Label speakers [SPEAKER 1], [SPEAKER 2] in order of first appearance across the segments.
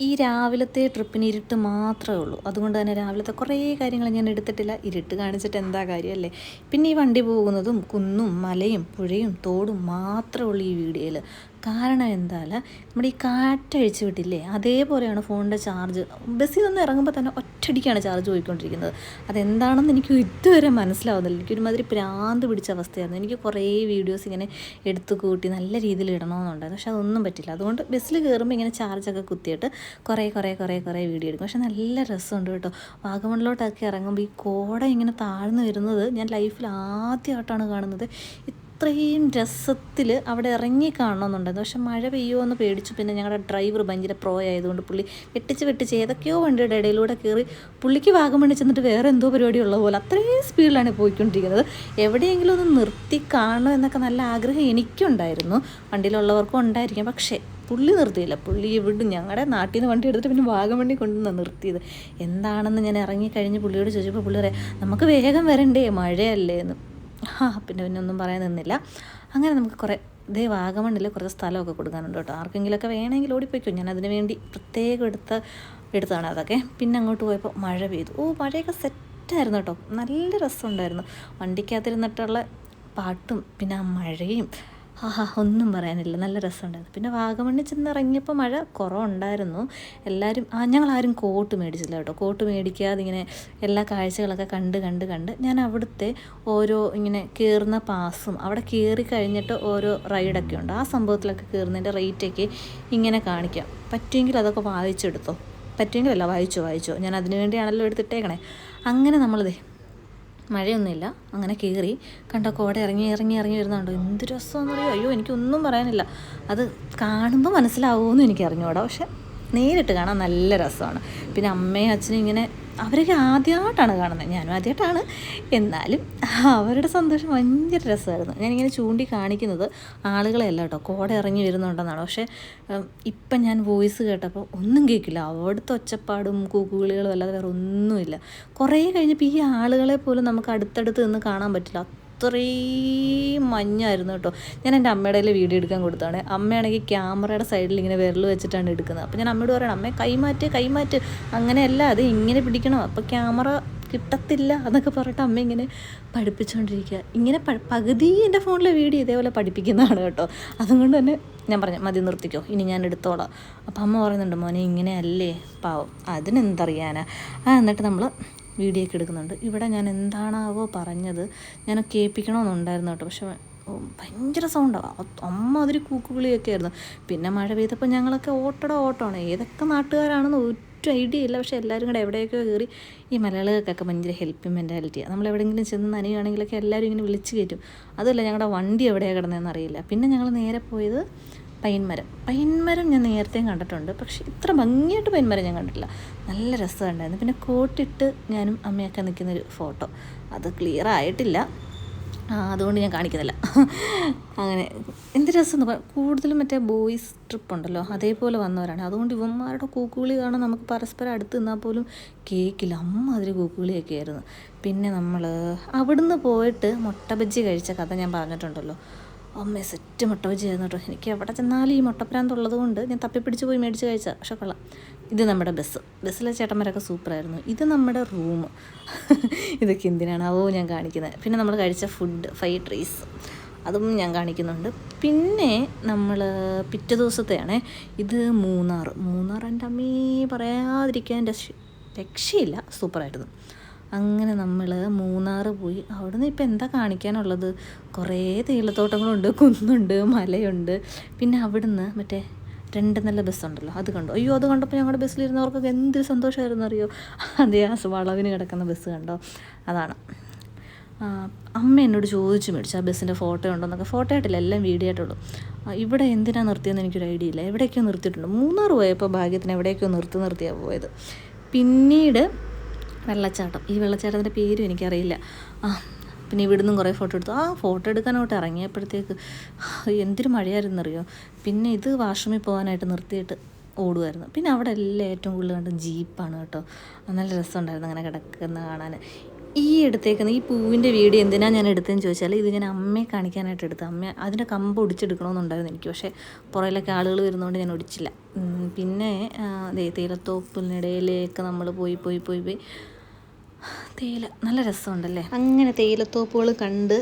[SPEAKER 1] ഈ രാവിലത്തെ ട്രിപ്പിന് ഇരുട്ട് മാത്രമേ ഉള്ളൂ. അതുകൊണ്ട് തന്നെ രാവിലത്തെ കുറേ കാര്യങ്ങൾ ഞാൻ എടുത്തിട്ടില്ല. ഇരുട്ട് കാണിച്ചിട്ട് എന്താ കാര്യമല്ലേ. പിന്നെ ഈ വണ്ടി പോകുന്നതും കുന്നും മലയും പുഴയും തോടും മാത്രമേ ഉള്ളൂ ഈ വീഡിയോയിൽ. കാരണം എന്തായാൽ നമ്മുടെ ഈ കാറ്റഴിച്ച് വിട്ടില്ലേ, അതേപോലെയാണ് ഫോണിൻ്റെ ചാർജ്. ബസ്സിൽ നിന്ന് ഇറങ്ങുമ്പോൾ തന്നെ ഒറ്റയടിക്കാണ് ചാർജ് പോയിക്കൊണ്ടിരിക്കുന്നത്. അതെന്താണെന്ന് എനിക്ക് ഇതുവരെ മനസ്സിലാവുന്നില്ല. എനിക്കൊരുമാതിരി ഭ്രാന്ത് പിടിച്ച അവസ്ഥയായിരുന്നു. എനിക്ക് കുറേ വീഡിയോസ് ഇങ്ങനെ എടുത്തു കൂട്ടി നല്ല രീതിയിൽ ഇടണമെന്നുണ്ടായിരുന്നു. പക്ഷെ അതൊന്നും പറ്റില്ല. അതുകൊണ്ട് ബസ്സിൽ കയറുമ്പോൾ ഇങ്ങനെ ചാർജൊക്കെ കുത്തിയിട്ട് കുറേ വീഡിയോ എടുക്കും. പക്ഷെ നല്ല രസമുണ്ട് കേട്ടോ. വാഗമണിലോട്ടൊക്കെ ഇറങ്ങുമ്പോൾ ഈ കോട ഇങ്ങനെ താഴ്ന്നു വരുന്നത് ഞാൻ ലൈഫിൽ ആദ്യമായിട്ടാണ് കാണുന്നത്. ഇത്രയും രസത്തിൽ അവിടെ ഇറങ്ങി കാണണമെന്നുണ്ടായിരുന്നു. പക്ഷെ മഴ പെയ്യുമോ എന്ന് പേടിച്ചു. പിന്നെ ഞങ്ങളുടെ ഡ്രൈവർ ഭയങ്കര പ്രോ ആയതുകൊണ്ട് പുള്ളി വെട്ടിച്ച് ഏതൊക്കെയോ വണ്ടിയുടെ ഇടയിലൂടെ കയറി പുള്ളിക്ക് വാഗമണ്ണി ചെന്നിട്ട് വേറെ എന്തോ പരിപാടി ഉള്ള പോലെ അത്രയും സ്പീഡിലാണ് പോയിക്കൊണ്ടിരിക്കുന്നത്. എവിടെയെങ്കിലും ഒന്ന് നിർത്തി കാണണം എന്നൊക്കെ നല്ല ആഗ്രഹം എനിക്കുണ്ടായിരുന്നു, വണ്ടിയിലുള്ളവർക്കും ഉണ്ടായിരിക്കാം. പക്ഷേ പുള്ളി നിർത്തിയില്ല. പുള്ളി ഇവിടെ ഞങ്ങളുടെ നാട്ടിൽ നിന്ന് വണ്ടി എടുത്തിട്ട് പിന്നെ വാഗമണ്ണി കൊണ്ടുവന്ന് നിർത്തിയത്. എന്താണെന്ന് ഞാൻ ഇറങ്ങിക്കഴിഞ്ഞ് പുള്ളിയോട് ചോദിച്ചപ്പോൾ പുള്ളി പറയാം, നമുക്ക് വേഗം വരണ്ടേ, മഴയല്ലേ എന്ന്. പിന്നെ ഒന്നും പറയാൻ നിന്നില്ല. അങ്ങനെ നമുക്ക് കുറേ വാഗമണ്ണിൽ കുറച്ച് സ്ഥലമൊക്കെ കൊടുക്കാനുണ്ട് കേട്ടോ. ആർക്കെങ്കിലുമൊക്കെ വേണമെങ്കിൽ ഓടിപ്പോയിക്കോ. ഞാൻ അതിന് വേണ്ടി പ്രത്യേകം എടുത്താണ് അതൊക്കെ. പിന്നെ അങ്ങോട്ട് പോയപ്പോൾ മഴ പെയ്തു. മഴയൊക്കെ സെറ്റായിരുന്നു കേട്ടോ. നല്ല രസമുണ്ടായിരുന്നു. വണ്ടിക്കകത്തിരുന്നിട്ടുള്ള പാട്ടും പിന്നെ ആ മഴയും ഒന്നും പറയാനില്ല, നല്ല രസമുണ്ടായിരുന്നു. പിന്നെ വാഗമണ്ണിൽ ചെന്നിറങ്ങിയപ്പോൾ മഴ കുറവുണ്ടായിരുന്നു. എല്ലാവരും ഞങ്ങളാരും കോട്ട് മേടിച്ചില്ല കേട്ടോ. കോട്ട് മേടിക്കാതെ ഇങ്ങനെ എല്ലാ കാഴ്ചകളൊക്കെ കണ്ട് ഞാൻ അവിടുത്തെ ഓരോ ഇങ്ങനെ കയറുന്ന പാസും അവിടെ കയറി കഴിഞ്ഞിട്ട് ഓരോ റൈഡൊക്കെ ഉണ്ട്. ആ സംഭവത്തിലൊക്കെ കയറുന്നതിൻ്റെ റേറ്റൊക്കെ ഇങ്ങനെ കാണിക്കാം. പറ്റുമെങ്കിൽ അതൊക്കെ വായിച്ചെടുത്തോ. പറ്റുമെങ്കിലല്ല, വായിച്ചോ. ഞാൻ അതിനു വേണ്ടിയാണല്ലോ എടുത്തിട്ടേക്കണേ. അങ്ങനെ നമ്മളിതേ മഴയൊന്നുമില്ല അങ്ങനെ കയറി കണ്ടോ, കോട ഇറങ്ങി വരുന്നുണ്ടോ. എന്ത് രസമാണെന്ന് അറിയോ. എനിക്കൊന്നും പറയാനില്ല. അത് കാണുമ്പോൾ മനസ്സിലാവുമെന്ന് എനിക്ക് അറിഞ്ഞൂടാ. പക്ഷെ നേരിട്ട് കാണാൻ നല്ല രസമാണ്. പിന്നെ അമ്മയും അച്ഛനും ഇങ്ങനെ അവരൊക്കെ ആദ്യമായിട്ടാണ് കാണുന്നത്, ഞാനും ആദ്യമായിട്ടാണ്. എന്നാലും അവരുടെ സന്തോഷം ഭയങ്കര രസമായിരുന്നു. ഞാനിങ്ങനെ ചൂണ്ടി കാണിക്കുന്നത് ആളുകളെയല്ല കേട്ടോ, കോട ഇറങ്ങി വരുന്നുണ്ടെന്നാണ്. പക്ഷേ ഇപ്പം ഞാൻ വോയിസ് കേട്ടപ്പോൾ ഒന്നും കേൾക്കില്ല. അവിടുത്തെ ഒച്ചപ്പാടും കൂക്കുവിളികളും അല്ലാതെ വേറെ ഒന്നുമില്ല. കുറേ കഴിഞ്ഞപ്പോൾ ഈ ആളുകളെ പോലും നമുക്ക് അടുത്തടുത്ത് നിന്ന് കാണാൻ പറ്റില്ല. അത്രയും മഞ്ഞായിരുന്നു കേട്ടോ. ഞാൻ എൻ്റെ അമ്മയുടെ വീഡിയോ എടുക്കാൻ കൊടുത്താണ്. അമ്മയാണെങ്കിൽ ക്യാമറയുടെ സൈഡിൽ ഇങ്ങനെ വിരൽ വെച്ചിട്ടാണ് എടുക്കുന്നത്. അപ്പോൾ ഞാൻ അമ്മയോട് പറയണം, അമ്മേ കൈമാറ്റ്, അങ്ങനെയല്ല, അത് ഇങ്ങനെ പിടിക്കണം, അപ്പോൾ ക്യാമറ കിട്ടത്തില്ല എന്നൊക്കെ പറഞ്ഞിട്ട് അമ്മ ഇങ്ങനെ പഠിപ്പിച്ചുകൊണ്ടിരിക്കുക. ഇങ്ങനെ പകുതി എൻ്റെ ഫോണിലെ വീഡിയോ ഇതേപോലെ പഠിപ്പിക്കുന്നതാണ് കേട്ടോ. അതുകൊണ്ട് തന്നെ ഞാൻ പറഞ്ഞു, മതി നിർത്തിക്കോ, ഇനി ഞാൻ എടുത്തോളാം. അപ്പോൾ അമ്മ പറയുന്നുണ്ട്, മോനെ ഇങ്ങനെയല്ലേ പാവം, അതിനെന്തറിയാനാ. എന്നിട്ട് നമ്മൾ വീഡിയോ ഒക്കെ എടുക്കുന്നുണ്ട്. ഇവിടെ ഞാൻ എന്താണാവോ പറഞ്ഞത്, ഞാൻ കേൾപ്പിക്കണമെന്നുണ്ടായിരുന്നു കേട്ടോ. പക്ഷെ ഭയങ്കര സൗണ്ടാണ്, അമ്മാതിരി കൂക്കുവിളിയൊക്കെ ആയിരുന്നു. പിന്നെ മഴ പെയ്തപ്പോൾ ഞങ്ങളൊക്കെ ഓട്ടമാണ്. ഏതൊക്കെ നാട്ടുകാരാണെന്ന് ഒട്ടും ഐഡിയ ഇല്ല. പക്ഷേ എല്ലാവരും കൂടെ എവിടെയൊക്കെയോ കയറി. ഈ മലയാളികൾക്കൊക്കെ ഭയങ്കര ഹെൽപ്പിംഗ് മെൻറ്റാലിറ്റിയാണ്. നമ്മളെവിടെയെങ്കിലും ചെന്ന് നനയുകയാണെങ്കിലൊക്കെ എല്ലാവരും ഇങ്ങനെ വിളിച്ച് കയറ്റും. അതുമല്ല, ഞങ്ങളുടെ വണ്ടി എവിടെയാണ് കിടന്നതെന്ന് അറിയില്ല. പിന്നെ ഞങ്ങൾ നേരെ പോയത് പൈൻമരം ഞാൻ നേരത്തെയും കണ്ടിട്ടുണ്ട്. പക്ഷേ ഇത്ര ഭംഗിയായിട്ട് പൈൻമരം ഞാൻ കണ്ടിട്ടില്ല. നല്ല രസമുണ്ടായിരുന്നു. പിന്നെ കോട്ടിട്ട് ഞാനും അമ്മയൊക്കെ നിൽക്കുന്നൊരു ഫോട്ടോ, അത് ക്ലിയർ ആയിട്ടില്ല, അതുകൊണ്ട് ഞാൻ കാണിക്കുന്നില്ല. അങ്ങനെ എന്ത് രസം. കൂടുതലും മറ്റേ ബോയ്സ് ട്രിപ്പ് ഉണ്ടല്ലോ, അതേപോലെ വന്നവരാണ്. അതുകൊണ്ട് ഇവന്മാരുടെ കൂക്കുവിളി കാണാൻ നമുക്ക് പരസ്പരം അടുത്ത് നിന്നാൽ പോലും കേൾക്കില്ല. അമ്മാതിരി കൂക്കുവിളിയൊക്കെ ആയിരുന്നു. പിന്നെ നമ്മൾ അവിടുന്ന് പോയിട്ട് മുട്ട ബജ്ജി കഴിച്ച കഥ ഞാൻ പറഞ്ഞിട്ടുണ്ടല്ലോ. അമ്മേ സെറ്റ് മുട്ട ബജ്ജിയായിരുന്നു കേട്ടോ. എനിക്ക് എവിടെ ചെന്നാലും ഈ മുട്ടപ്രാന്തുള്ളത് കൊണ്ട് ഞാൻ തപ്പിപ്പിടിച്ച് പോയി മേടിച്ച് കഴിച്ചാൽ. പക്ഷെ കൊള്ളാം. ഇത് നമ്മുടെ ബസ്സിലെ ചേട്ടന്മാരൊക്കെ സൂപ്പറായിരുന്നു. ഇത് നമ്മുടെ റൂം. ഇതൊക്കെ എന്തിനാണാവോ ഞാൻ കാണിക്കുന്നത്. പിന്നെ നമ്മൾ കഴിച്ച ഫുഡ് ഫ്രൈഡ് റൈസ്, അതും ഞാൻ കാണിക്കുന്നുണ്ട്. പിന്നെ നമ്മൾ പിറ്റേ ദിവസത്തെയാണേ. ഇത് മൂന്നാർ എൻ്റെ അമ്മേ പറയാതിരിക്കാൻ രക്ഷയില്ല, സൂപ്പറായിരുന്നു. അങ്ങനെ നമ്മൾ മൂന്നാർ പോയി. അവിടുന്ന് ഇപ്പം എന്താ കാണിക്കാനുള്ളത്, കുറേ തേയിലത്തോട്ടങ്ങളുണ്ട്, കുന്നുണ്ട്, മലയുണ്ട്. പിന്നെ അവിടുന്ന് മറ്റേ 2 നല്ല ബസ്സുണ്ടല്ലോ, അത് കണ്ടോ. അത് കണ്ടപ്പോൾ ഞങ്ങളുടെ ബസ്സിലിരുന്നവർക്കൊക്കെ എന്തൊരു സന്തോഷമായിരുന്നു അറിയോ. അതേ ആ വളവിന് കിടക്കുന്ന ബസ് കണ്ടോ, അതാണ്. അമ്മ എന്നോട് ചോദിച്ചു മേടിച്ചു ആ ബസ്സിൻ്റെ ഫോട്ടോ ഉണ്ടോയെന്നൊക്കെ. ഫോട്ടോ ആയിട്ടില്ല, എല്ലാം വീഡിയോ ആയിട്ടുള്ളൂ. ഇവിടെ എന്തിനാണ് നിർത്തിയെന്ന് എനിക്കൊരു ഐഡിയ ഇല്ല. എവിടെയൊക്കെയോ നിർത്തിയിട്ടുണ്ട്. മൂന്നാർ പോയപ്പോൾ ഭാഗ്യത്തിന് എവിടെയൊക്കെയോ നിർത്തിയാണ് പോയത്. പിന്നീട് വെള്ളച്ചാട്ടം, ഈ വെള്ളച്ചാട്ടത്തിൻ്റെ പേരും എനിക്കറിയില്ല. പിന്നെ ഇവിടുന്നും കുറേ ഫോട്ടോ എടുത്തു. ഫോട്ടോ എടുക്കാനോട്ട് ഇറങ്ങിയപ്പോഴത്തേക്ക് എന്തൊരു മഴയായിരുന്നറിയോ. പിന്നെ ഇത് വാഷ്റൂമിൽ പോകാനായിട്ട് നിർത്തിയിട്ട് ഓടുമായിരുന്നു. പിന്നെ അവിടെ എല്ലാം ഏറ്റവും കൂടുതൽ കണ്ട ജീപ്പാണ് കേട്ടോ. നല്ല രസമുണ്ടായിരുന്നു അങ്ങനെ കിടക്കുന്ന കാണാൻ. ഈ എടുത്തേക്കുന്ന ഈ പൂവിൻ്റെ വീഡിയോ എന്തിനാണ് ഞാൻ എടുത്തതെന്ന് ചോദിച്ചാൽ ഇത് ഞാൻ അമ്മയെ കാണിക്കാനായിട്ട് എടുത്തത്. അമ്മ അതിൻ്റെ കമ്പ് ഒടിച്ചെടുക്കണമെന്നുണ്ടായിരുന്നു എനിക്ക്, പക്ഷേ പുറകിലൊക്കെ ആളുകൾ വരുന്നതുകൊണ്ട് ഞാൻ ഒടിച്ചില്ല. പിന്നെ തേയിലത്തോപ്പിനിടയിലേക്ക് നമ്മൾ പോയി തേയില നല്ല രസമുണ്ടല്ലേ. അങ്ങനെ തേയിലത്തോപ്പുകൾ കണ്ട്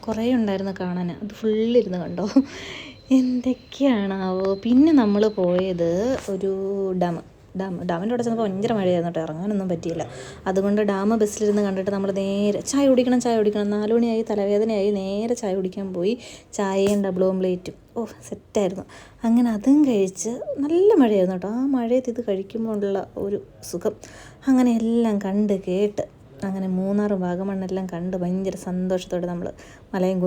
[SPEAKER 1] കുറേ ഉണ്ടായിരുന്നു കാണാൻ. അത് ഫുള്ളിരുന്ന് കണ്ടോ, എന്തൊക്കെയാണാവോ. പിന്നെ നമ്മൾ പോയത് ഒരു ഡാമിൻ്റെ അവിടെ ചെന്നപ്പോൾ ഭയങ്കര മഴയായിരുന്നു കേട്ടോ, ഇറങ്ങാനൊന്നും പറ്റിയില്ല. അതുകൊണ്ട് ഡാം ബസ്സിലിരുന്ന് കണ്ടിട്ട് നമ്മൾ നേരെ ചായ കുടിക്കണം 4 മണിയായി, തലവേദനയായി, നേരെ ചായ കുടിക്കാൻ പോയി. ചായയും ഡബിൾ ഓംലേറ്റും, സെറ്റായിരുന്നു. അങ്ങനെ അതും കഴിച്ച് നല്ല മഴയായിരുന്നു കേട്ടോ. ആ മഴയത്ത് ഇത് കഴിക്കുമ്പോൾ ഉള്ള ഒരു സുഖം. അങ്ങനെ എല്ലാം കണ്ട് കേട്ട് അങ്ങനെ മൂന്നാർ വാഗമണ്ണെല്ലാം കണ്ട് ഭയങ്കര സന്തോഷത്തോടെ നമ്മൾ മലയും